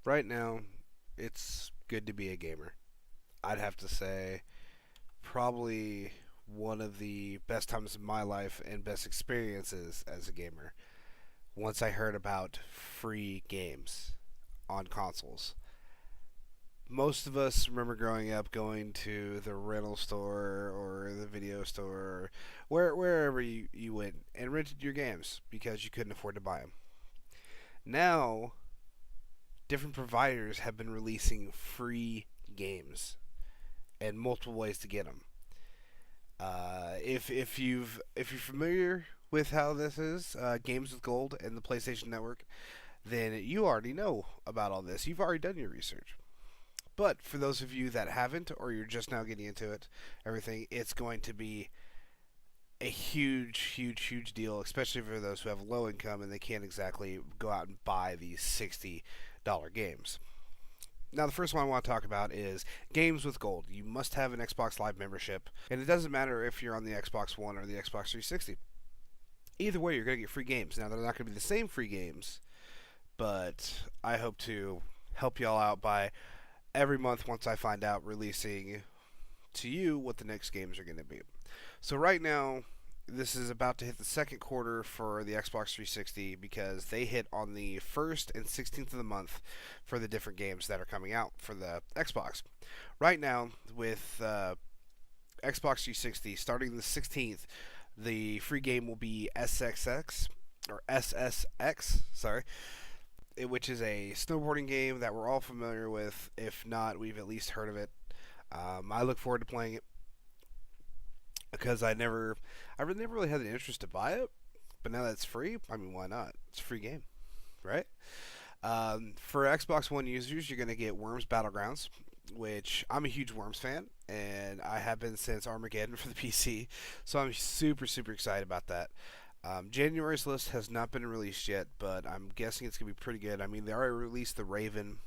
Right now, it's good to be a gamer. I'd have to say probably one of the best times of my life and best experiences as a gamer once I heard about free games on consoles. Most of us remember growing up going to the rental store or the video store or wherever you went and rented your games because you couldn't afford to buy them. Now, different providers have been releasing free games and multiple ways to get them. If you're familiar with how this is, Games with Gold and the PlayStation Network, then you already know about all this. You've already done your research. But for those of you that haven't, or you're just now getting into it, everything, it's going to be a huge deal, especially for those who have low income and they can't exactly go out and buy these $60 games. Now, the first one I want to talk about is Games with Gold. You must have an Xbox Live membership, and it doesn't matter if you're on the Xbox One or the Xbox 360. Either way, you're going to get free games. Now, they're not going to be the same free games, but I hope to help y'all out by every month, once I find out, releasing to you what the next games are going to be. So, right now, this is about to hit the second quarter for the Xbox 360 because they hit on the 1st and 16th of the month for the different games that are coming out for the Xbox. Right now, with Xbox 360 starting the 16th, the free game will be SXX or SSX, sorry, which is a snowboarding game that we're all familiar with. If not, we've at least heard of it. I look forward to playing it because I really never really had the interest to buy it. But now that it's free, I mean, why not? It's a free game, right? For Xbox One users, you're going to get Worms Battlegrounds, which I'm a huge Worms fan, and I have been since Armageddon for the PC. So I'm super excited about that. January's list has not been released yet, but I'm guessing it's going to be pretty good. I mean, they already released the Raven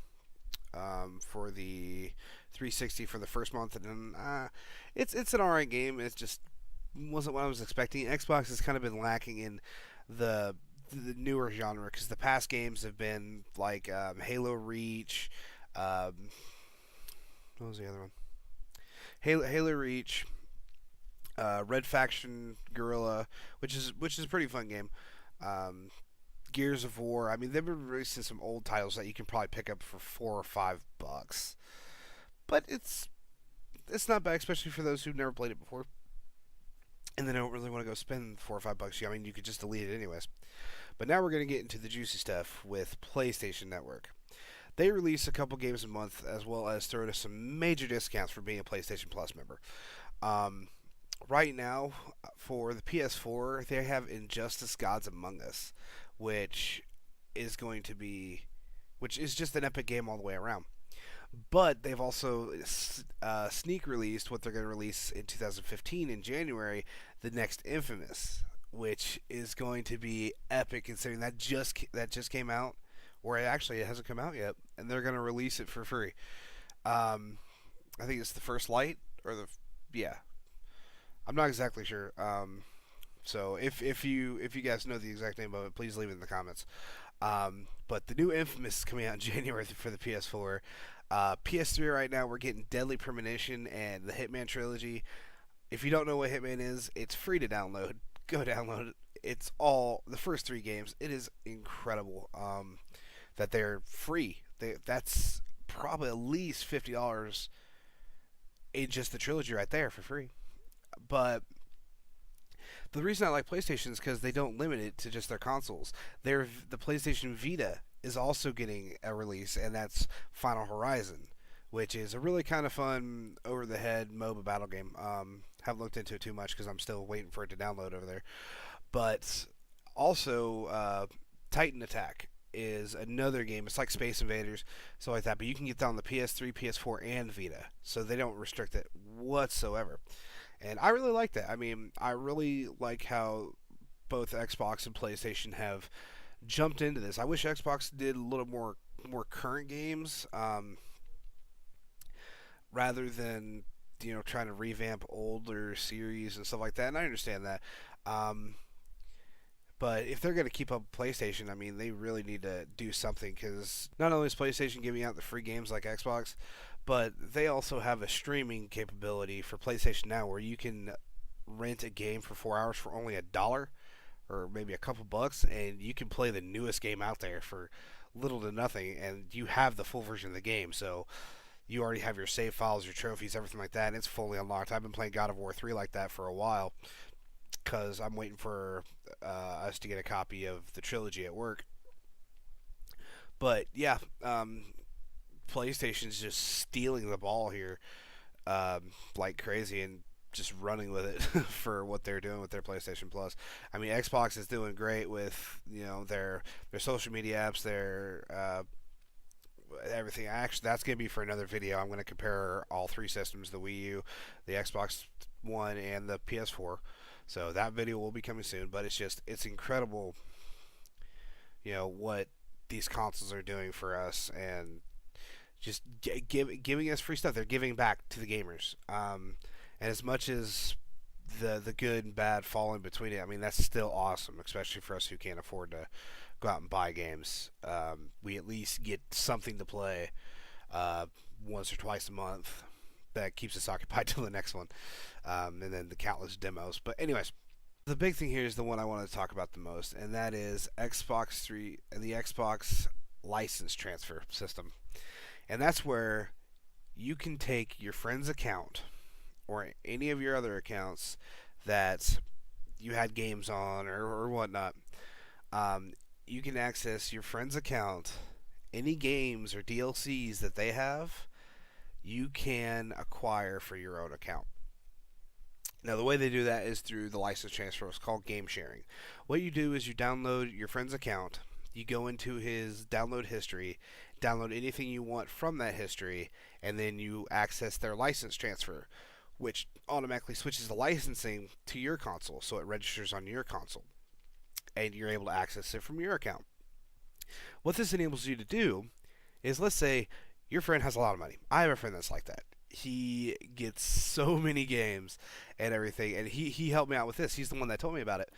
for the 360 for the first month, and it's an alright game. It just wasn't what I was expecting. Xbox has kind of been lacking in the newer genre because the past games have been like Halo Reach. Um, what was the other one? Halo Reach, Red Faction Guerrilla, which is a pretty fun game. Um, Gears of War. I mean, they've been releasing some old titles that you can probably pick up for $4 or $5, but it's not bad, especially for those who've never played it before and they don't really want to go spend $4 or $5. I mean, you could just delete it anyways. But now we're going to get into the juicy stuff with PlayStation Network. They release a couple games a month as well as throw us some major discounts for being a PlayStation Plus member. Um, right now, for the PS4, they have Injustice Gods Among Us, which is going to be, which is just an epic game all the way around. But they've also sneak released what they're going to release in 2015 in January, the next Infamous, which is going to be epic considering that just came out, or it hasn't come out yet, and they're going to release it for free. Um, I think it's the first light or the yeah. I'm not exactly sure. So if you guys know the exact name of it, please leave it in the comments. But the new Infamous is coming out in January for the PS4. PS3 right now, we're getting Deadly Premonition and the Hitman trilogy. If you don't know what Hitman is, it's free to download. Go download it. It's all the first three games. It is incredible that they're free. That's probably at least $50 in just the trilogy right there for free. But the reason I like PlayStation is because they don't limit it to just their consoles. The PlayStation Vita is also getting a release, and that's Final Horizon, which is a really kind of fun over the head MOBA battle game. Haven't looked into it too much because I'm still waiting for it to download over there. But also, Titan Attack is another game. It's like Space Invaders, stuff like that. But you can get that on the PS3, PS4, and Vita, so they don't restrict it whatsoever. And I really like that. I mean, I really like how both Xbox and PlayStation have jumped into this. I wish Xbox did a little more current games rather than trying to revamp older series and stuff like that. And I understand that. Um, But if they're going to keep up with PlayStation, I mean, they really need to do something because not only is PlayStation giving out the free games like Xbox, but they also have a streaming capability for PlayStation Now where you can rent a game for 4 hours for only $1 or maybe a couple bucks, and you can play the newest game out there for little to nothing, and you have the full version of the game. So you already have your save files, your trophies, everything like that, and it's fully unlocked. I've been playing God of War 3 like that for a while because I'm waiting for us to get a copy of the trilogy at work. But yeah, PlayStation's just stealing the ball here like crazy and just running with it for what they're doing with their PlayStation Plus. I mean, Xbox is doing great with their social media apps, their everything. Actually, that's gonna be for another video. I'm gonna compare all three systems: the Wii U, the Xbox One, and the PS4. So that video will be coming soon. But it's incredible, what these consoles are doing for us and just giving us free stuff. They're giving back to the gamers. And as much as the good and bad fall in between it, I mean that's still awesome, especially for us who can't afford to go out and buy games. We at least get something to play once or twice a month that keeps us occupied till the next one, and then the countless demos. But anyways, the big thing here is the one I want to talk about the most, and that is Xbox 3 and the Xbox license transfer system. And that's where you can take your friend's account or any of your other accounts that you had games on or whatnot. You can access your friend's account, any games or DLCs that they have, you can acquire for your own account. Now, the way they do that is through the license transfer. It's called game sharing. What you do is you download your friend's account, you go into his download history, download anything you want from that history, and then you access their license transfer, which automatically switches the licensing to your console, so it registers on your console, and you're able to access it from your account. What this enables you to do is, let's say your friend has a lot of money. I have a friend that's like that. He gets so many games and everything, and he helped me out with this. He's the one that told me about it.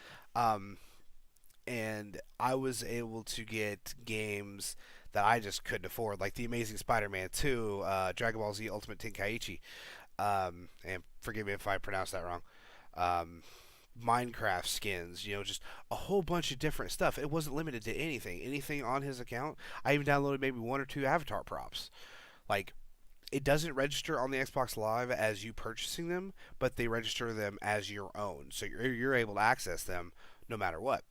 And I was able to get games that I just couldn't afford, like The Amazing Spider-Man 2, Dragon Ball Z Ultimate Tenkaichi, and forgive me if I pronounced that wrong, Minecraft skins, just a whole bunch of different stuff. It wasn't limited to anything on his account. I even downloaded maybe one or two avatar props. Like, it doesn't register on the Xbox Live as you purchasing them, but they register them as your own, so you're able to access them no matter what.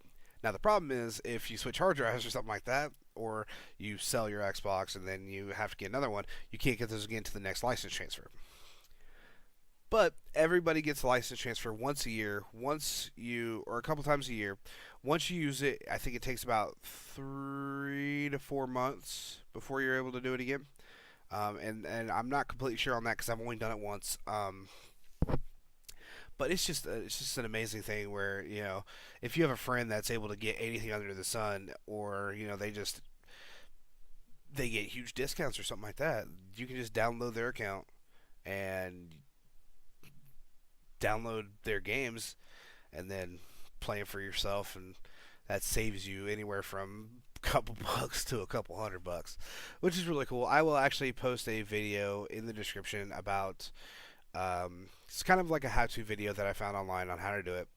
Now the problem is if you switch hard drives or something like that, or you sell your Xbox and then you have to get another one, you can't get those again to the next license transfer. But everybody gets a license transfer once a year, or a couple times a year. Once you use it, I think it takes about 3 to 4 months before you're able to do it again. And I'm not completely sure on that because I've only done it once. But it's just an amazing thing where if you have a friend that's able to get anything under the sun, or they get huge discounts or something like that, you can just download their account and download their games and then play them for yourself, and that saves you anywhere from a couple bucks to a couple $100, which is really cool. I will actually post a video in the description about it's kind of like a how-to video that I found online on how to do it.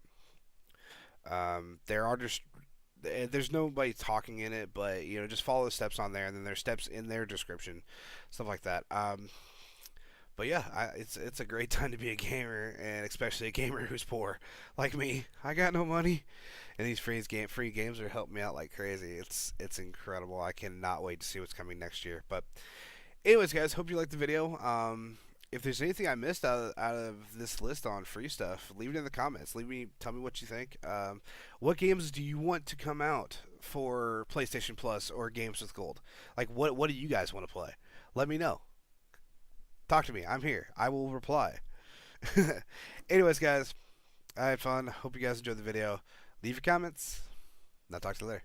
There's nobody talking in it, but just follow the steps on there, and then there's steps in their description, stuff like that. But yeah, it's a great time to be a gamer, and especially a gamer who's poor like me. I got no money, and these free games are helping me out like crazy. It's incredible. I cannot wait to see what's coming next year. But anyways, guys, hope you liked the video. If there's anything I missed out of this list on free stuff, leave it in the comments. Tell me what you think. What games do you want to come out for PlayStation Plus or Games with Gold? Like, what do you guys want to play? Let me know. Talk to me. I'm here. I will reply. Anyways, guys, I had fun. Hope you guys enjoyed the video. Leave your comments, and I'll talk to you later.